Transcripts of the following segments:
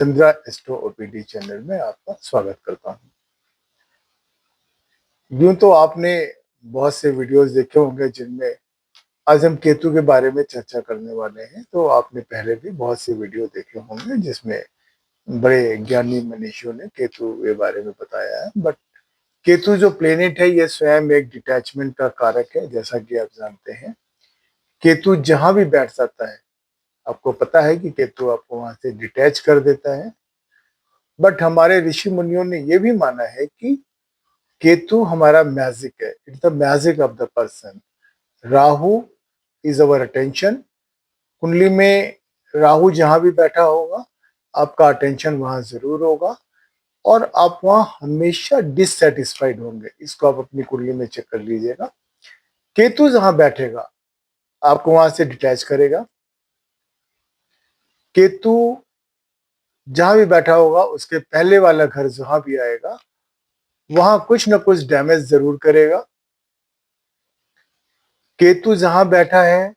Chandra astro OPD channel में आपका स्वागत करता हूं। यूं तो आपने बहुत से वीडियोस देखे होंगे जिनमें आज हम केतु के बारे में चर्चा करने वाले हैं। तो आपने पहले भी बहुत से वीडियो देखे होंगे जिसमें बड़े ज्ञानी मनीषियों ने केतु के बारे में बताया है। बट केतु जो प्लेनेट है, यह स्वयं एक डिटैचमेंट का कारक है। जैसा कि आप जानते हैं, केतु जहां भी बैठ जाता है, आपको पता है कि केतु आपको वहां से डिटैच कर देता है। बट हमारे ऋषि मुनियों ने यह भी माना है कि केतु हमारा मैजिक है। It's the magic of the person. Rahu is our attention. कुंडली में राहु जहां भी बैठा होगा, आपका अटेंशन वहां जरूर होगा और आप वहां हमेशा डिससेटिस्फाइड होंगे। इसको आप अपनी कुंडली में चेक कर लीजिएगा। केतु जहां बैठेगा, आपको वहां से डिटैच करेगा। केतु जहां भी बैठा होगा, उसके पहले वाला घर जहां भी आएगा, वहां कुछ ना कुछ डैमेज जरूर करेगा। केतु जहां बैठा है,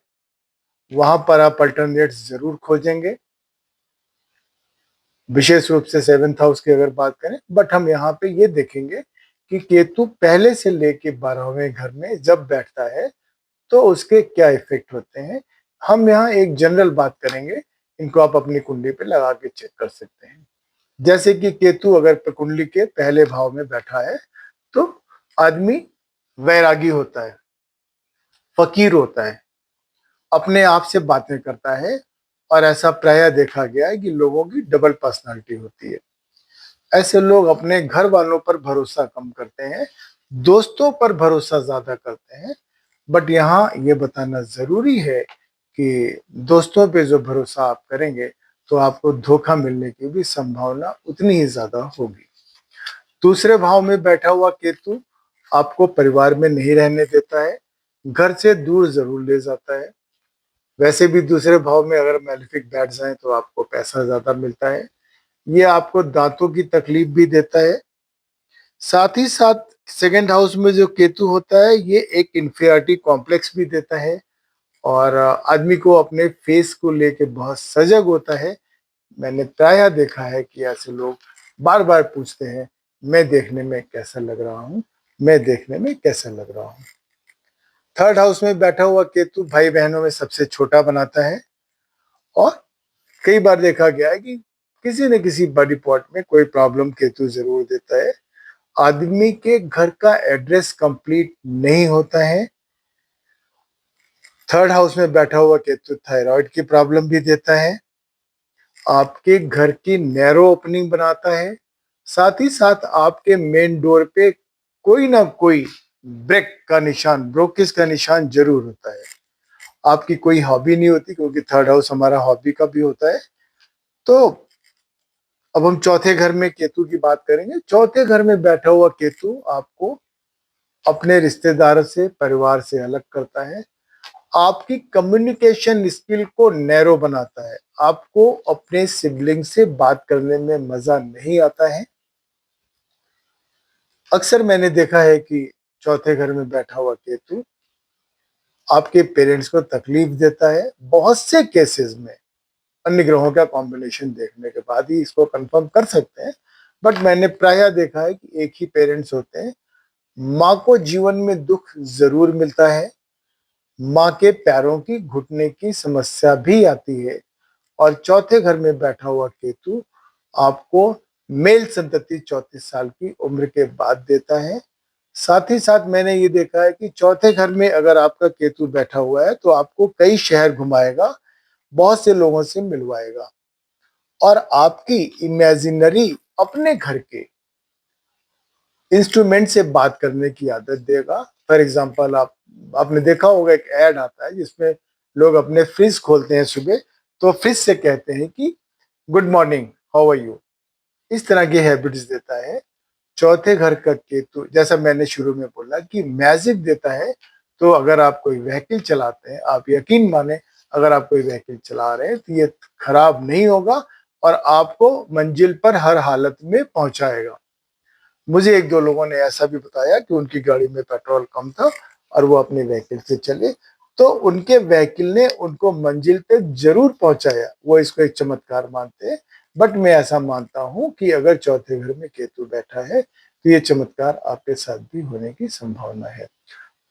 वहां पर आप अल्टरनेट्स जरूर खोजेंगे, विशेष रूप से 7th हाउस की अगर बात करें। बट हम यहाँ पे ये देखेंगे कि केतु पहले से लेके 12वें घर में जब बैठता है तो उसके क्या इफेक्ट होते हैं। हम यहाँ एक जनरल बात करेंगे, इनको आप अपनी कुंडली पे लगा के चेक कर सकते हैं। जैसे कि केतु अगर कुंडली के पहले भाव में बैठा है, तो आदमी वैरागी होता है, फकीर होता है, अपने आप से बातें करता है। और ऐसा प्रायः देखा गया है कि लोगों की डबल पर्सनालिटी होती है। ऐसे लोग अपने घर वालों पर भरोसा कम करते हैं, दोस्तों पर भरोसा ज्यादा करते हैं। बट यहाँ ये बताना जरूरी है कि दोस्तों पे जो भरोसा आप करेंगे, तो आपको धोखा मिलने की भी संभावना उतनी ही ज्यादा होगी। दूसरे भाव में बैठा हुआ केतु आपको परिवार में नहीं रहने देता है, घर से दूर जरूर ले जाता है। वैसे भी दूसरे भाव में अगर मैलेफिक बैठ जाए तो आपको पैसा ज्यादा मिलता है। ये आपको दांतों की तकलीफ भी देता है। साथ ही साथ 2nd हाउस में जो केतु होता है, ये एक इंफीरियरिटी कॉम्प्लेक्स भी देता है और आदमी को अपने फेस को लेके बहुत सजग होता है। मैंने प्रायः देखा है कि ऐसे लोग बार बार पूछते हैं, मैं देखने में कैसा लग रहा हूँ, मैं देखने में कैसा लग रहा हूँ। 3rd हाउस में बैठा हुआ केतु भाई बहनों में सबसे छोटा बनाता है और कई बार देखा गया है कि किसी न किसी बॉडी पार्ट में कोई प्रॉब्लम केतु जरूर देता है। आदमी के घर का एड्रेस कंप्लीट नहीं होता है। 3rd हाउस में बैठा हुआ केतु थायराइड की प्रॉब्लम भी देता है। आपके घर की नैरो ओपनिंग बनाता है। साथ ही साथ आपके मेन डोर पे कोई ना कोई ब्रेक का निशान, ब्रोकिस का निशान जरूर होता है। आपकी कोई हॉबी नहीं होती, क्योंकि 3rd हाउस हमारा हॉबी का भी होता है। तो अब हम चौथे घर में केतु की बात करेंगे। चौथे घर में बैठा हुआ केतु आपको अपने रिश्तेदारों से, परिवार से अलग करता है। आपकी कम्युनिकेशन स्किल को नैरो बनाता है। आपको अपने सिबलिंग से बात करने में मजा नहीं आता है। अक्सर मैंने देखा है कि चौथे घर में बैठा हुआ केतु आपके पेरेंट्स को तकलीफ देता है। बहुत से केसेस में अन्य ग्रहों का कॉम्बिनेशन देखने के बाद ही इसको कंफर्म कर सकते हैं। बट मैंने प्रायः देखा है कि एक ही पेरेंट्स होते हैं, माँ को जीवन में दुख जरूर मिलता है, माँ के पैरों की घुटने की समस्या भी आती है। और चौथे घर में बैठा हुआ केतु आपको मेल संतति 34 साल की उम्र के बाद देता है। साथ ही साथ मैंने ये देखा है कि चौथे घर में अगर आपका केतु बैठा हुआ है, तो आपको कई शहर घुमाएगा, बहुत से लोगों से मिलवाएगा और आपकी इमेजिनरी अपने घर के इंस्ट्रूमेंट से बात करने की आदत देगा। फॉर एग्जाम्पल, आपने देखा होगा एक ऐड आता है जिसमें लोग अपने फ्रिज खोलते हैं सुबह, तो फ्रिज से कहते हैं कि good morning, how are you. इस तरह की हैबिट्स देता है। चौथे घर का केतु, जैसा मैंने शुरू में बोला कि मैजिक देता है। तो अगर आप कोई व्हीकल चलाते हैं, आप यकीन माने, अगर आप कोई व्हीकल चला रहे हैं तो ये खराब नहीं होगा और आपको मंजिल पर हर हालत में पहुंचाएगा। मुझे एक दो लोगों ने ऐसा भी बताया कि उनकी गाड़ी में पेट्रोल कम था और वो अपने व्हीकल से चले, तो उनके व्हीकल ने उनको मंजिल पे जरूर पहुंचाया। वो इसको एक चमत्कार मानते हैं। बट मैं ऐसा मानता हूं कि अगर चौथे घर में केतु बैठा है तो ये चमत्कार आपके साथ भी होने की संभावना है।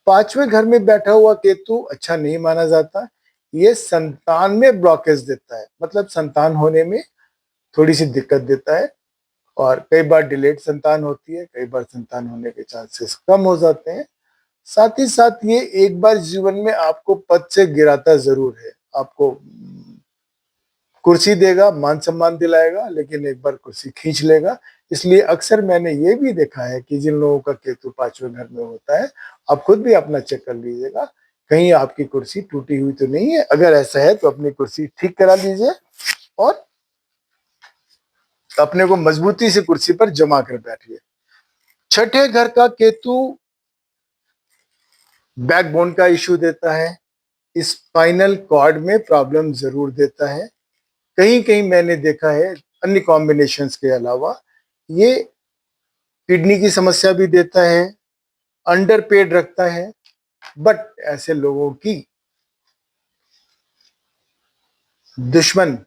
पांचवें घर में बैठा हुआ केतु अच्छा नहीं माना जाता। ये संतान में ब्लॉकेज देता है, मतलब संतान होने में थोड़ी सी दिक्कत देता है, और कई बार डिलेड संतान होती है, कई बार संतान होने के चांसेस कम हो जाते हैं। साथ ही साथ ये एक बार जीवन में आपको पद से गिराता जरूर है, आपको कुर्सी देगा, मान सम्मान दिलाएगा, लेकिन एक बार कुर्सी खींच लेगा। इसलिए अक्सर मैंने ये भी देखा है कि जिन लोगों का केतु पांचवें घर में होता है, आप खुद भी अपना चेक कर लीजिएगा, कहीं आपकी कुर्सी टूटी हुई तो नहीं है। अगर ऐसा है तो अपनी कुर्सी ठीक करा लीजिए और अपने को मजबूती से कुर्सी पर जमा कर बैठिए। छठे घर का केतु बैकबोन का इश्यू देता है, स्पाइनल कॉर्ड में प्रॉब्लम जरूर देता है। कहीं कहीं मैंने देखा है अन्य कॉम्बिनेशंस के अलावा ये किडनी की समस्या भी देता है, अंडर पेड रखता है। बट ऐसे लोगों की दुश्मन,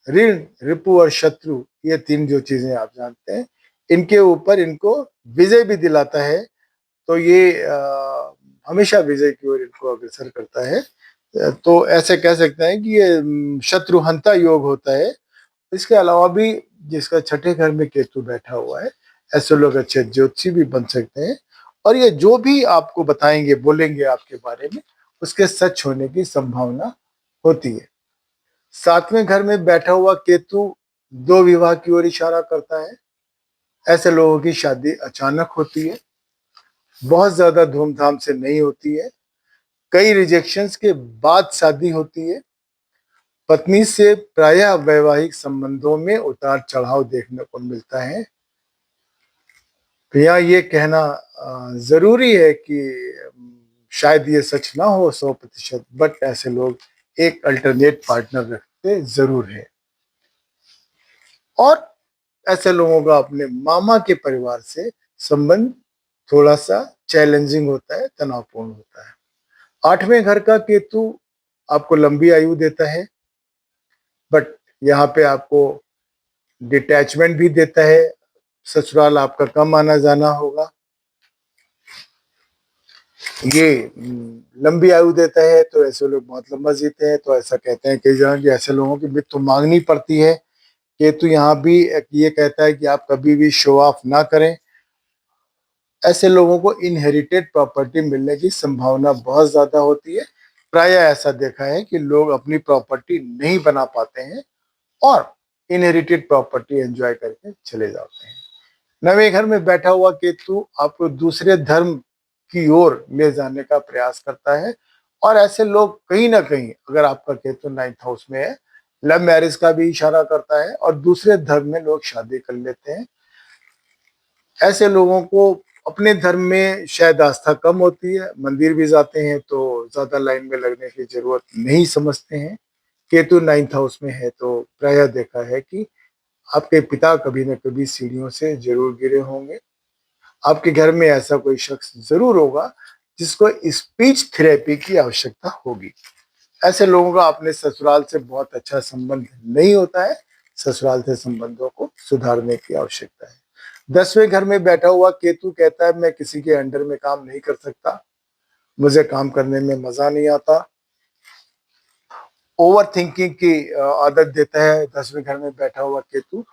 ऋण, रिपु और शत्रु, ये तीन जो चीजें आप जानते हैं, इनके ऊपर इनको विजय भी दिलाता है। तो ये हमेशा विजय की ओर इनको अग्रसर करता है। तो ऐसे कह सकते हैं कि ये शत्रुहंता योग होता है। इसके अलावा भी जिसका छठे घर में केतु बैठा हुआ है, ऐसे लोग अच्छे ज्योतिषी भी बन सकते हैं, और ये जो भी आपको बताएंगे, बोलेंगे आपके बारे में, उसके सच होने की संभावना होती है। सातवें घर में बैठा हुआ केतु दो विवाह की ओर इशारा करता है। ऐसे लोगों की शादी अचानक होती है, बहुत ज्यादा धूमधाम से नहीं होती है, कई रिजेक्शंस के बाद शादी होती है। पत्नी से प्रायः वैवाहिक संबंधों में उतार चढ़ाव देखने को मिलता है। तो यहाँ ये कहना जरूरी है कि शायद ये सच ना हो 100%, बट ऐसे लोग एक अल्टरनेट पार्टनर रखते जरूर है। और ऐसे लोगों का अपने मामा के परिवार से संबंध थोड़ा सा चैलेंजिंग होता है, तनावपूर्ण होता है। आठवें घर का केतु आपको लंबी आयु देता है, बट यहाँ पे आपको डिटैचमेंट भी देता है, ससुराल आपका कम आना जाना होगा। ये लंबी आयु देता है, तो ऐसे लोग बहुत लंबा जीते हैं। तो ऐसा कहते हैं कई जगह कि ऐसे लोगों की मृत्यु मांगनी पड़ती है। केतु यहाँ भी ये कहता है कि आप कभी भी शो ऑफ ना करें। ऐसे लोगों को इनहेरिटेड प्रॉपर्टी मिलने की संभावना बहुत ज्यादा होती है। प्राय ऐसा देखा है कि लोग अपनी प्रॉपर्टी नहीं बना पाते हैं और इनहेरिटेड प्रॉपर्टी एंजॉय करके चले जाते हैं। नवे घर में बैठा हुआ केतु आपको दूसरे धर्म की ओर ले जाने का प्रयास करता है, और ऐसे लोग कहीं ना कहीं, अगर आपका केतु 9th हाउस में है, लव मैरिज का भी इशारा करता है, और दूसरे धर्म में लोग शादी कर लेते हैं। ऐसे लोगों को अपने धर्म में शायद आस्था कम होती है, मंदिर भी जाते हैं तो ज्यादा लाइन में लगने की जरूरत नहीं समझते हैं। केतु 9th हाउस में है तो प्रायः देखा है कि आपके पिता कभी न कभी सीढ़ियों से जरूर गिरे होंगे। आपके घर में ऐसा कोई शख्स जरूर होगा जिसको स्पीच थेरेपी की आवश्यकता होगी। ऐसे लोगों का अपने ससुराल से बहुत अच्छा संबंध नहीं होता है। ससुराल से संबंधों को सुधारने की आवश्यकता है। 10वें घर में बैठा हुआ केतु कहता है मैं किसी के अंडर में काम नहीं कर सकता, मुझे काम करने में मजा नहीं आता। ओवर थिंकिंग की आदत देता है 10वें घर में बैठा हुआ केतु,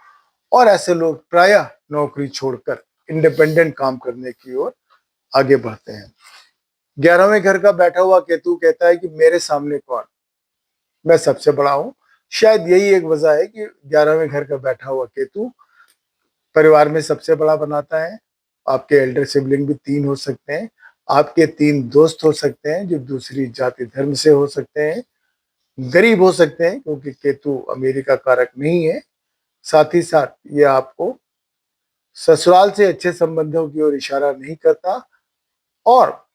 और ऐसे लोग प्रायः नौकरी छोड़कर इंडिपेंडेंट काम करने की ओर आगे बढ़ते हैं। 11वें घर का बैठा हुआ केतु कहता है कि मेरे सामने कौन, मैं सबसे बड़ा हूं। शायद यही एक वजह है कि 11वें घर का बैठा हुआ केतु परिवार में सबसे बड़ा बनाता है। आपके एल्डर सिबलिंग भी 3 हो सकते हैं, आपके 3 दोस्त हो सकते हैं जो दूसरी जाति धर्म से हो सकते हैं, गरीब हो सकते हैं क्योंकि केतु अमेरिका का कारक नहीं है। साथ ही साथ ये आपको ससुराल से अच्छे संबंधों की ओर इशारा नहीं करता, और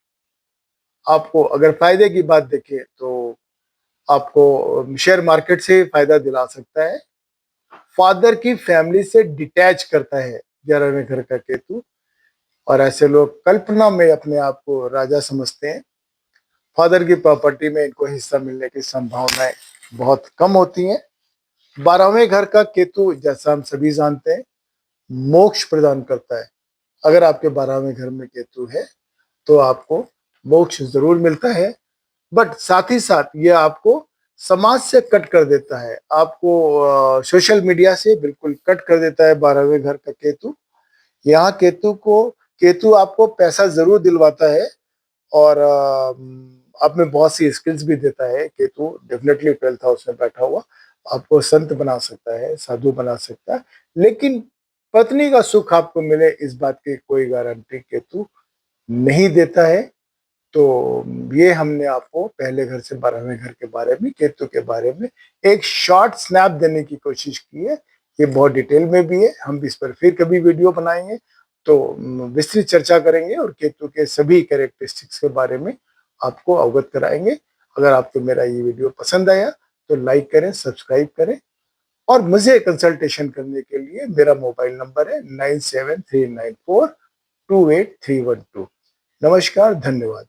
आपको अगर फायदे की बात देखें तो आपको शेयर मार्केट से फायदा दिला सकता है। फादर की फैमिली से डिटैच करता है 11वें घर का केतु, और ऐसे लोग कल्पना में अपने आप को राजा समझते हैं। फादर की प्रॉपर्टी में इनको हिस्सा मिलने की संभावनाएं बहुत कम होती हैं। 12वें घर का केतु जैसा हम सभी जानते हैं मोक्ष प्रदान करता है। अगर आपके 12वें घर में केतु है तो आपको मोक्ष जरूर मिलता है, बट साथ ही साथ ये आपको समाज से कट कर देता है, आपको सोशल मीडिया से बिल्कुल कट कर देता है 12वें घर का केतु। यहाँ केतु आपको पैसा जरूर दिलवाता है और आप में बहुत सी स्किल्स भी देता है। केतु डेफिनेटली 12th हाउस में बैठा हुआ आपको संत बना सकता है, साधु बना सकता है, लेकिन पत्नी का सुख आपको मिले इस बात की कोई गारंटी केतु नहीं देता है। तो ये हमने आपको पहले घर से 12वें घर के बारे में, केतु के बारे में एक शॉर्ट स्नैप देने की कोशिश की है। ये बहुत डिटेल में भी है, हम इस पर फिर कभी वीडियो बनाएंगे तो विस्तृत चर्चा करेंगे और केतु के सभी कैरेक्टरिस्टिक्स के बारे में आपको अवगत कराएंगे। अगर आपको मेरा ये वीडियो पसंद आया तो लाइक करें, सब्सक्राइब करें और मुझे कंसल्टेशन करने के लिए मेरा मोबाइल नंबर है 9739428312। नमस्कार, धन्यवाद।